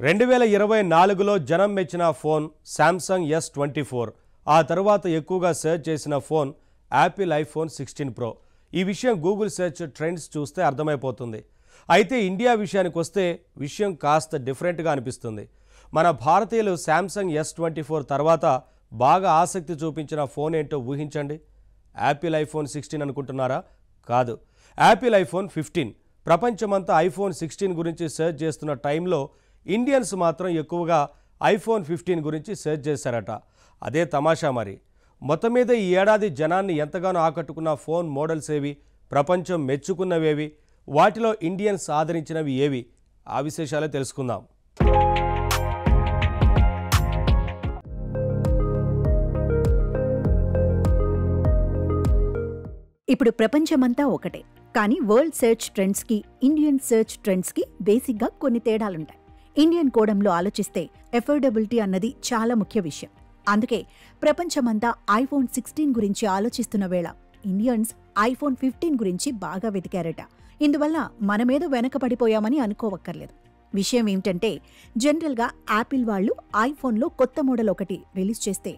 2024లో జనం మెచ్చిన phone Samsung S24. ఆ తర్వాత ఎక్కువగా సెర్చ్ చేసిన ఫోన్ యాపిల్ ఐఫోన్ 16 Pro. ఈ విషయం గూగుల్ సెర్చ్ ట్రెండ్స్ చూస్తే అర్థమైపోతుంది. అయితే ఇండియా విషయానికి వస్తే విషయం కాస్త డిఫరెంట్గా అనిపిస్తుంది. మన భారతీయులు సామ్సంగ్ S24 తర్వాత బాగా ఆసక్తి చూపించిన ఫోన్ ఏంటో ఊహించండి. యాపిల్ ఐఫోన్ 16 అనుకుంటున్నారా? కాదు, యాపిల్ ఐఫోన్ 15. ప్రపంచమంతా ఐఫోన్ 16 గురించి సెర్చ్ చేస్తున్న టైంలో ఇండియన్స్ మాత్రం ఎక్కువగా ఐఫోన్ 15 గురించి సెర్చ్ చేశారట. అదే తమాషా మరి. మొత్తం మీద ఈ ఏడాది జనాన్ని ఎంతగానో ఆకట్టుకున్న ఫోన్ మోడల్స్ ఏవి, ప్రపంచం మెచ్చుకున్నవేవి, వాటిలో ఇండియన్స్ ఆదరించినవి ఏవి, ఆ విశేషాలే తెలుసుకుందాం. ఇప్పుడు ప్రపంచమంతా ఒకటే, కానీ వరల్డ్ సెర్చ్ ట్రెండ్స్కి ఇండియన్ సెర్చ్ ట్రెండ్స్కి బేసిక్గా కొన్ని తేడాలుంటాయి. ఇండియన్ కోణంలో ఆలోచిస్తే ఎఫోర్డబిలిటీ అన్నది చాలా ముఖ్య విషయం. అందుకే ప్రపంచమంతా ఐఫోన్ 16 గురించి ఆలోచిస్తున్న వేళ ఇండియన్స్ ఐఫోన్ 15 గురించి బాగా వెతికారట. ఇందువల్ల మనమేదో వెనకబడిపోయామని అనుకోవక్కర్లేదు. విషయం ఏమిటంటే, జనరల్గా యాపిల్ వాళ్ళు ఐఫోన్లో కొత్త మోడల్ ఒకటి రిలీజ్ చేస్తే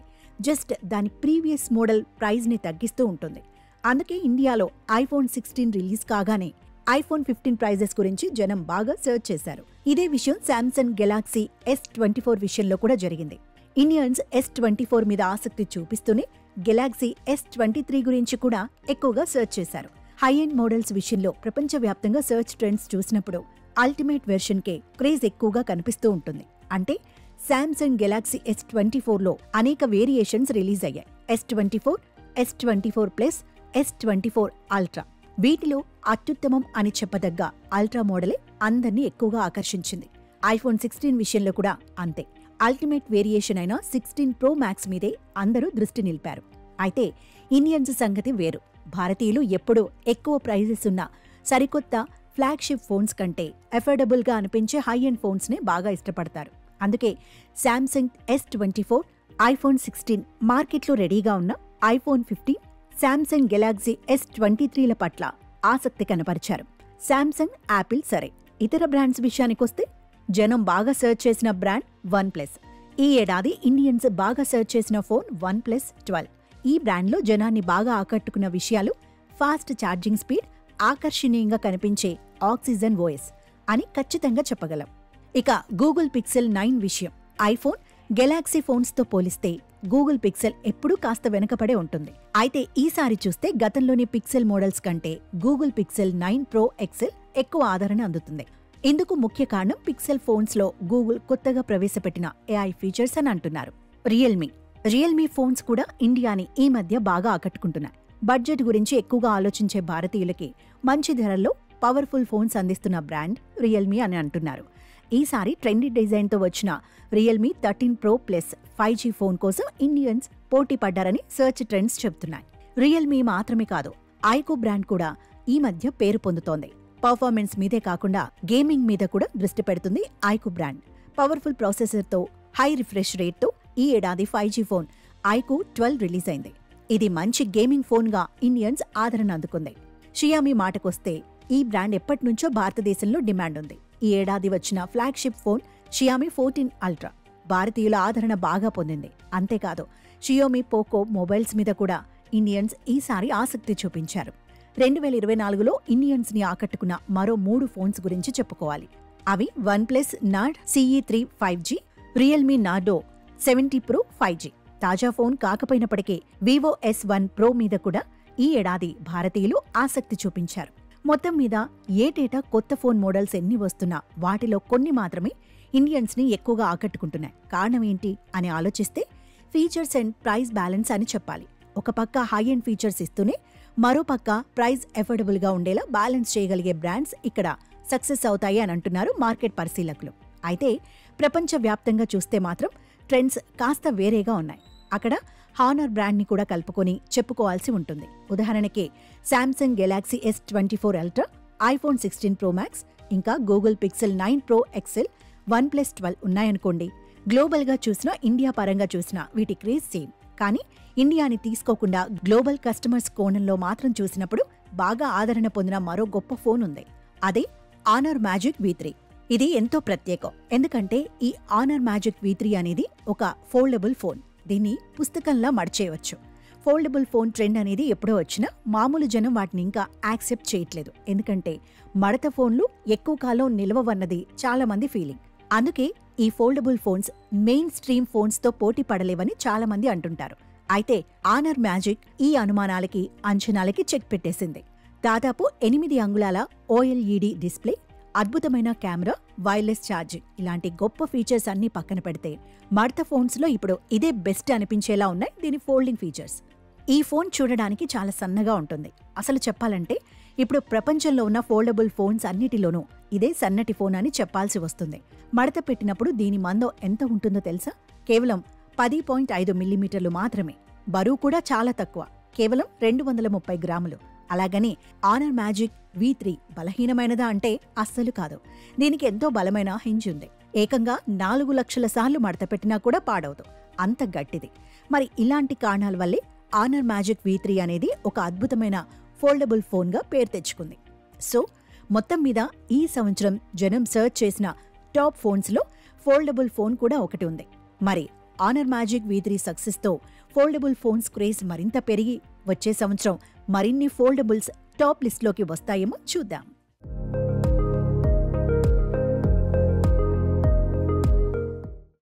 జస్ట్ దాని ప్రీవియస్ మోడల్ ప్రైజ్ని తగ్గిస్తూ ఉంటుంది. అందుకే ఇండియాలో ఐఫోన్ 16 రిలీజ్ కాగానే ఐఫోన్ 15 ప్రైజెస్ గురించి జనం బాగా సెర్చ్ చేశారు. ఇదే విషయం శాంసంగ్ గెలాక్సీ S24 విషయంలో కూడా జరిగింది. ఇండియన్స్ S24 మీద ఆసక్తి చూపిస్తూనే గెలాక్సీ S23 గురించి కూడా ఎక్కువగా సెర్చ్ చేశారు. హై ఎండ్ మోడల్స్ విషయంలో ప్రపంచవ్యాప్తంగా సెర్చ్ ట్రెండ్స్ చూసినప్పుడు అల్టిమేట్ వెర్షన్కే క్రేజ్ ఎక్కువగా కనిపిస్తూ ఉంటుంది. అంటే శాంసంగ్ గెలాక్సీ S24లో అనేక వేరియేషన్స్ రిలీజ్ అయ్యాయి. S24, S24 plus, S24 ultra. వీటిలో అత్యుత్తమం అని చెప్పదగ్గ అల్ట్రా మోడలే అందర్నీ ఎక్కువగా ఆకర్షించింది. ఐఫోన్ 16 విషయంలో కూడా అంతే. అల్టిమేట్ వేరియేషన్ అయిన 16 Pro Max మీదే అందరూ దృష్టి నిలిపారు. అయితే ఇండియన్స్ సంగతి వేరు. భారతీయులు ఎప్పుడూ ఎక్కువ ప్రైజెస్ ఉన్న సరికొత్త ఫ్లాగ్షిప్ ఫోన్స్ కంటే ఎఫోర్డబుల్గా అనిపించే హై ఎండ్ ఫోన్స్నే బాగా ఇష్టపడతారు. అందుకే శాంసంగ్ S24, ఐఫోన్ 16 మార్కెట్లో రెడీగా ఉన్న ఐఫోన్ 15, శాంసంగ్ గెలాక్సీ S23ల పట్ల ఆసక్తి కనపరిచారు. శాంసంగ్, యాపిల్ సరే, ఇతర బ్రాండ్స్ విషయానికొస్తే జనం బాగా సెర్చ్ చేసిన బ్రాండ్ OnePlus. ఈ ఏడాది ఇండియన్స్ బాగా సెర్చ్ చేసిన ఫోన్ OnePlus 12. ఈ బ్రాండ్లో జనాన్ని బాగా ఆకట్టుకున్న విషయాలు ఫాస్ట్ ఛార్జింగ్ స్పీడ్, ఆకర్షణీయంగా కనిపించే ఆక్సిజన్ ఓఎస్ అని ఖచ్చితంగా చెప్పగలం. ఇక గూగుల్ పిక్సెల్ 9 విషయం. ఐఫోన్, గెలాక్సీ ఫోన్స్తో పోలిస్తే గూగుల్ పిక్సెల్ ఎప్పుడూ కాస్త వెనుకపడే ఉంటుంది. అయితే ఈసారి చూస్తే గతంలోని పిక్సెల్ మోడల్స్ కంటే గూగుల్ పిక్సెల్ 9 Pro XL ఎక్కువ ఆదరణ అందుతుంది. ఇందుకు ముఖ్య కారణం పిక్సెల్ ఫోన్స్లో గూగుల్ కొత్తగా ప్రవేశపెట్టిన AI ఫీచర్స్ అని అంటున్నారు. రియల్మీ ఫోన్స్ కూడా ఇండియాని ఈ మధ్య బాగా ఆకట్టుకుంటున్నాయి. బడ్జెట్ గురించి ఎక్కువగా ఆలోచించే భారతీయులకి మంచి ధరల్లో పవర్ఫుల్ ఫోన్స్ అందిస్తున్న బ్రాండ్ రియల్మీ అని అంటున్నారు. ఈసారి ట్రెండీ డిజైన్తో వచ్చిన Realme 13 Pro plus 5G phone కోసం ఇండియన్స్ పోటీ పడ్డారని సెర్చ్ ట్రెండ్స్ చెబుతున్నాయి. రియల్మీ మాత్రమే కాదు, ఐకో బ్రాండ్ కూడా ఈ మధ్య పేరు పొందుతోంది. పర్ఫార్మెన్స్ మీదే కాకుండా గేమింగ్ మీద కూడా దృష్టి పెడుతుంది ఐకో బ్రాండ్. పవర్ఫుల్ ప్రాసెసర్తో, హై రిఫ్రెష్ రేట్తో ఈ ఏడాది 5G ఫోన్ ఐకో 12 రిలీజ్ అయింది. ఇది మంచి గేమింగ్ ఫోన్గా ఇండియన్స్ ఆదరణ అందుకుంది. షియామీ మాటకొస్తే ఈ బ్రాండ్ ఎప్పటినుంచో భారతదేశంలో డిమాండ్ ఉంది. ఈ ఏడాది వచ్చిన ఫ్లాగ్షిప్ ఫోన్ షియామీ 14 అల్ట్రా భారతీయుల ఆదరణ బాగా పొందింది. అంతేకాదు, షియోమీ పోకో మొబైల్స్ మీద కూడా ఇండియన్స్ ఈసారి ఆసక్తి చూపించారు. 2024లో ఇండియన్స్ని ఆకట్టుకున్న మరో 3 ఫోన్స్ గురించి చెప్పుకోవాలి. అవి OnePlus Nord CE3 5G, Realme Nardo 70 Pro 5G. తాజా ఫోన్ కాకపోయినప్పటికీ వివో S1 Pro మీద కూడా ఈ ఏడాది భారతీయులు ఆసక్తి చూపించారు. మొత్తం మీద ఏటేటా కొత్త ఫోన్ మోడల్స్ ఎన్ని వస్తున్నా వాటిలో కొన్ని మాత్రమే ఇండియన్స్ని ఎక్కువగా ఆకట్టుకుంటున్నాయి. కారణం ఏంటి అని ఆలోచిస్తే ఫీచర్స్ అండ్ ప్రైస్ బ్యాలెన్స్ అని చెప్పాలి. ఒక పక్క హై ఎండ్ ఫీచర్స్ ఇస్తూనే మరో పక్క ప్రైస్ ఎఫోర్డబుల్గా ఉండేలా బ్యాలెన్స్ చేయగలిగే బ్రాండ్స్ ఇక్కడ సక్సెస్ అవుతాయి అని అంటున్నారు మార్కెట్ పరిశీలకులు. అయితే ప్రపంచవ్యాప్తంగా చూస్తే మాత్రం ట్రెండ్స్ కాస్త వేరేగా ఉన్నాయి. అక్కడ హానర్ బ్రాండ్ని కూడా కలుపుకొని చెప్పుకోవాల్సి ఉంటుంది. ఉదాహరణకి Samsung Galaxy S24 ultra, iPhone 16 Pro Max, ఇంకా Google pixel 9 Pro XL, OnePlus 12 ఉన్నాయనుకోండి. గ్లోబల్గా చూసినా, ఇండియా పరంగా చూసినా వీటి క్రేజ్ సేమ్. కానీ ఇండియాని తీసుకోకుండా గ్లోబల్ కస్టమర్స్ కోణంలో మాత్రం చూసినప్పుడు బాగా ఆదరణ పొందిన మరో గొప్ప ఫోన్ ఉంది. అదే ఆనర్ మ్యాజిక్ V3. ఇది ఎంతో ప్రత్యేకం, ఎందుకంటే ఈ ఆనర్ మ్యాజిక్ V3 అనేది ఒక ఫోల్డబుల్ ఫోన్. దీన్ని పుస్తకంలా మడిచేయవచ్చు. ఫోల్డబుల్ ఫోన్ ట్రెండ్ అనేది ఎప్పుడో వచ్చినా మామూలు జనం వాటిని ఇంకా యాక్సెప్ట్ చేయట్లేదు. ఎందుకంటే మడత ఫోన్లు ఎక్కువ కాలం నిలవవన్నది చాలా మంది ఫీలింగ్. అందుకే ఈ ఫోల్డబుల్ ఫోన్స్ మెయిన్ స్ట్రీమ్ ఫోన్స్తో పోటీ పడలేవని చాలా మంది అంటుంటారు. అయితే ఆనర్ మ్యాజిక్ ఈ అనుమానాలకి, అంచనాలకి చెక్ పెట్టేసింది. దాదాపు 8 అంగుళాల OLED డిస్ప్లే, అద్భుతమైన కెమెరా, వైర్లెస్ ఛార్జింగ్ ఇలాంటి గొప్ప ఫీచర్స్ అన్నీ పక్కన పెడితే మడత ఫోన్స్లో ఇప్పుడు ఇదే బెస్ట్ అనిపించేలా ఉన్నాయి దీని ఫోల్డింగ్ ఫీచర్స్. ఈ ఫోన్ చూడడానికి చాలా సన్నగా ఉంటుంది. అసలు చెప్పాలంటే ఇప్పుడు ప్రపంచంలో ఉన్న ఫోల్డబుల్ ఫోన్స్ అన్నిటిలోనూ ఇదే సన్నటి ఫోన్ అని చెప్పాల్సి వస్తుంది. మడత పెట్టినప్పుడు దీని మందం ఎంత ఉంటుందో తెలుసా? కేవలం 10.5 మిల్లీమీటర్లు మాత్రమే. బరువు కూడా చాలా తక్కువ, కేవలం 230 గ్రాములు. అలాగని ఆనర్ మ్యాజిక్ V3 బలహీనమైనదా అంటే అస్సలు కాదు. దీనికి ఎంతో బలమైన హింజ్ ఉంది. ఏకంగా 4 లక్షల సార్లు మడత పెట్టినా కూడా పాడవదు, అంత గట్టిది. మరి ఇలాంటి కారణాల వల్లే ఆనర్ మ్యాజిక్ V3 అనేది ఒక అద్భుతమైన ఫోల్డబుల్ ఫోన్గా పేరు తెచ్చుకుంది. సో మొత్తం మీద ఈ సంవత్సరం జనం సర్చ్ చేసిన టాప్ ఫోన్స్లో ఫోల్డబుల్ ఫోన్ కూడా ఒకటి ఉంది. మరి ఆనర్ మ్యాజిక్ V3 సక్సెస్తో ఫోల్డబుల్ ఫోన్స్ క్రేజ్ మరింత పెరిగి వచ్చే సంవత్సరం మరిన్ని ఫోల్డబుల్స్ టాప్ లిస్ట్లోకి వస్తాయేమో చూద్దాం.